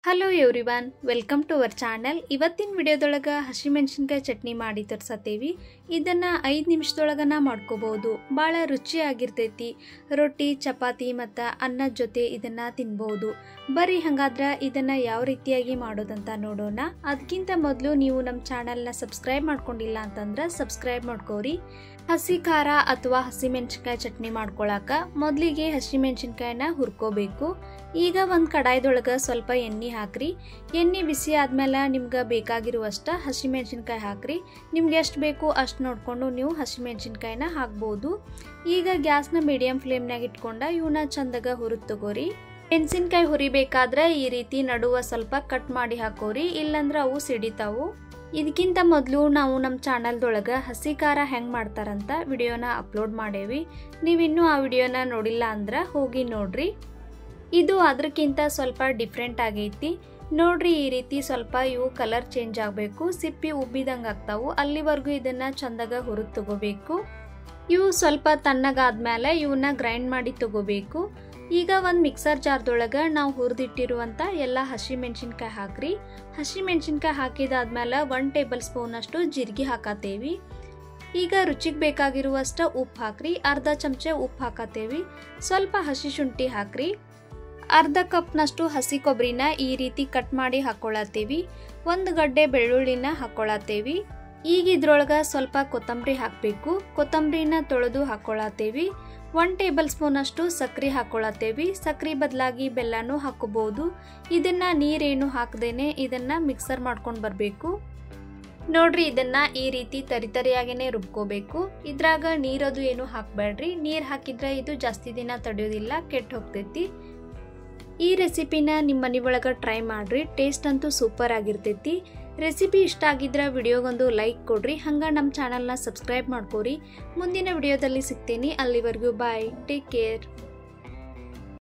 Hello everyone, welcome to our channel. ಇವತ್ತಿನ ವಿಡಿಯೋದೊಳಗೆ ಹಸಿಮೆಣಸಿನ್ಕಾಯಿ ಚಟ್ನಿ ಮಾಡಿ ತೋರಿಸತ್ತೀವಿ. ಇದನ್ನು 5 ನಿಮಿಷದೊಳಗನ ಮಾಡ್ಕೋಬಹುದು. ಭಾಳ ರುಚಿಯಾಗಿರ್ತೈತಿ. ರೊಟ್ಟಿ, ಚಪಾತಿ ಮತ್ತು ಅನ್ನದ ಜೊತೆ ಇದನ್ನು ತಿನ್ಬೋದು. ಬರ್ರಿ ಹಾಗಾದ್ರೆ ಇದನ್ನು ಯಾವ ರೀತಿಯಾಗಿ ಮಾಡೋದಂತ ನೋಡೋಣ. ಅದಕ್ಕಿಂತ ಮೊದಲು ನೀವು ನಮ್ಮ ಚಾನಲ್ನ ಸಬ್ಸ್ಕ್ರೈಬ್ ಮಾಡ್ಕೊಂಡಿಲ್ಲ ಅಂತಂದ್ರೆ ಸಬ್ಸ್ಕ್ರೈಬ್ ಮಾಡ್ಕೋರಿ. ಹಸಿ ಖಾರ ಅಥವಾ ಹಸಿಮೆಣಸಿನ್ಕಾಯಿ ಚಟ್ನಿ ಮಾಡ್ಕೊಳಕ ಮೊದಲಿಗೆ ಹಸಿಮೆಣಸಿನ್ಕಾಯಿನ ಹುರ್ಕೋಬೇಕು. ಈಗ ಒಂದು ಕಡಾಯಿದೊಳಗೆ ಸ್ವಲ್ಪ ಎಣ್ಣೆ ಹಾಕ್ರಿ. ಎಣ್ಣೆ ಬಿಸಿ ಆದ್ಮೇಲೆ ನಿಮ್ಗೆ ಬೇಕಾಗಿರುವಷ್ಟು ಹಸಿಮೆಣಸಿನ್ಕಾಯಿ ಹಾಕ್ರಿ. ನಿಮ್ಗೆ ಎಷ್ಟು ಬೇಕು ಅಷ್ಟು ನೋಡಿಕೊಂಡು ನೀವು ಹಸಿಮೆಣಸಿನ್ಕಾಯಿನ ಹಾಕ್ಬೋದು. ಈಗ ಗ್ಯಾಸ್ನ ಮೀಡಿಯಂ ಫ್ಲೇಮ್ನಾಗ ಇಟ್ಕೊಂಡು ಇವನ್ನ ಚಂದಾಗ ಹುರಿದು ತಗೋರಿ. ಮೆಣಸಿನ್ಕಾಯಿ ಹುರಿಬೇಕಾದ್ರೆ ಈ ರೀತಿ ನಡುವ ಸ್ವಲ್ಪ ಕಟ್ ಮಾಡಿ ಹಾಕೋರಿ, ಇಲ್ಲಾಂದ್ರೆ ಅವು ಸಿಡಿತಾವು. ಇದಕ್ಕಿಂತ ಮೊದಲು ನಾವು ನಮ್ಮ ಚಾನಲ್ದೊಳಗೆ ಹಸಿ ಖಾರ ಹೆಂಗೆ ಮಾಡ್ತಾರಂತ ವಿಡಿಯೋನ ಅಪ್ಲೋಡ್ ಮಾಡೇವಿ. ನೀವಿನ್ನೂ ಆ ವಿಡಿಯೋನ ನೋಡಿಲ್ಲ ಅಂದ್ರೆ ಹೋಗಿ ನೋಡ್ರಿ. ಇದು ಅದಕ್ಕಿಂತ ಸ್ವಲ್ಪ ಡಿಫ್ರೆಂಟ್ ಆಗೈತಿ ನೋಡ್ರಿ. ಈ ರೀತಿ ಸ್ವಲ್ಪ ಇವು ಕಲರ್ ಚೇಂಜ್ ಆಗಬೇಕು, ಸಿಪ್ಪಿ ಉಬ್ಬಿದಂಗೆ ಆಗ್ತಾವು. ಅಲ್ಲಿವರೆಗೂ ಇದನ್ನು ಚಂದಾಗ ಹುರಿದು ತಗೋಬೇಕು. ಇವು ಸ್ವಲ್ಪ ತಣ್ಣಗಾದ್ಮೇಲೆ ಇವನ್ನ ಗ್ರೈಂಡ್ ಮಾಡಿ ತಗೋಬೇಕು. ಈಗ ಒಂದು ಮಿಕ್ಸರ್ ಜಾರ್ದೊಳಗೆ ನಾವು ಹುರಿದಿಟ್ಟಿರುವಂಥ ಎಲ್ಲ ಹಸಿಮೆಣಸಿನ್ಕಾಯಿ ಹಾಕ್ರಿ. ಹಸಿಮೆಣಸಿನ್ಕಾಯಿ ಹಾಕಿದಾದ್ಮೇಲೆ 1 ಟೇಬಲ್ ಸ್ಪೂನಷ್ಟು ಜೀರಿಗೆ ಹಾಕತ್ತೇವಿ. ಈಗ ರುಚಿಗೆ ಬೇಕಾಗಿರುವಷ್ಟು ಉಪ್ಪು ಹಾಕ್ರಿ. ಅರ್ಧ ಚಮಚ ಉಪ್ಪು ಹಾಕತ್ತೇವಿ. ಸ್ವಲ್ಪ ಹಸಿ ಶುಂಠಿ ಹಾಕ್ರಿ. ಅರ್ಧ ಕಪ್ನಷ್ಟು ಹಸಿ ಕೊಬ್ಬರಿನ ಈ ರೀತಿ ಕಟ್ ಮಾಡಿ ಹಾಕ್ಕೊಳತ್ತೇವಿ. 1 ಗಡ್ಡೆ ಬೆಳ್ಳುಳ್ಳಿನ ಹಾಕ್ಕೊಳತ್ತೇವಿ. ಈಗ ಇದ್ರೊಳಗೆ ಸ್ವಲ್ಪ ಕೊತ್ತಂಬರಿ ಹಾಕಬೇಕು. ಕೊತ್ತಂಬರಿನ ತೊಳೆದು ಹಾಕ್ಕೊಳತ್ತೇವಿ. 1 ಟೇಬಲ್ ಸ್ಪೂನಷ್ಟು ಸಕ್ಕರೆ ಹಾಕ್ಕೊಳತ್ತೇವಿ. ಸಕ್ಕರೆ ಬದಲಾಗಿ ಬೆಲ್ಲನೂ ಹಾಕೋಬಹುದು. ಇದನ್ನು ನೀರೇನು ಹಾಕದೇನೆ ಇದನ್ನು ಮಿಕ್ಸರ್ ಮಾಡ್ಕೊಂಡು ಬರಬೇಕು. ನೋಡ್ರಿ, ಇದನ್ನು ಈ ರೀತಿ ತರಿತರಿಯಾಗೇ ರುಬ್ಕೋಬೇಕು. ಇದ್ರಾಗ ನೀರದು ಏನು ಹಾಕಬೇಡ್ರಿ. ನೀರು ಹಾಕಿದ್ರೆ ಇದು ಜಾಸ್ತಿ ದಿನ ತಡೆಯೋದಿಲ್ಲ, ಕೆಟ್ಟು ಹೋಗ್ತೈತಿ. ಈ ರೆಸಿಪಿನ ನಿಮ್ಮ ಮನೆ ಒಳಗೆ ಟ್ರೈ ಮಾಡಿರಿ. ಟೇಸ್ಟ್ ಅಂತೂ ಸೂಪರ್ ಆಗಿರ್ತೈತಿ. ರೆಸಿಪಿ ಇಷ್ಟ ಆಗಿದ್ರೆ ವಿಡಿಯೋಗೊಂದು ಲೈಕ್ ಕೊಡ್ರಿ. ಹಂಗೆ ನಮ್ಮ ಚಾನಲ್ನ ಸಬ್ಸ್ಕ್ರೈಬ್ ಮಾಡ್ಕೋರಿ. ಮುಂದಿನ ವಿಡಿಯೋದಲ್ಲಿ ಸಿಗ್ತೀನಿ. ಅಲ್ಲಿವರೆಗೂ ಬಾಯ್, ಟೇಕ್ ಕೇರ್.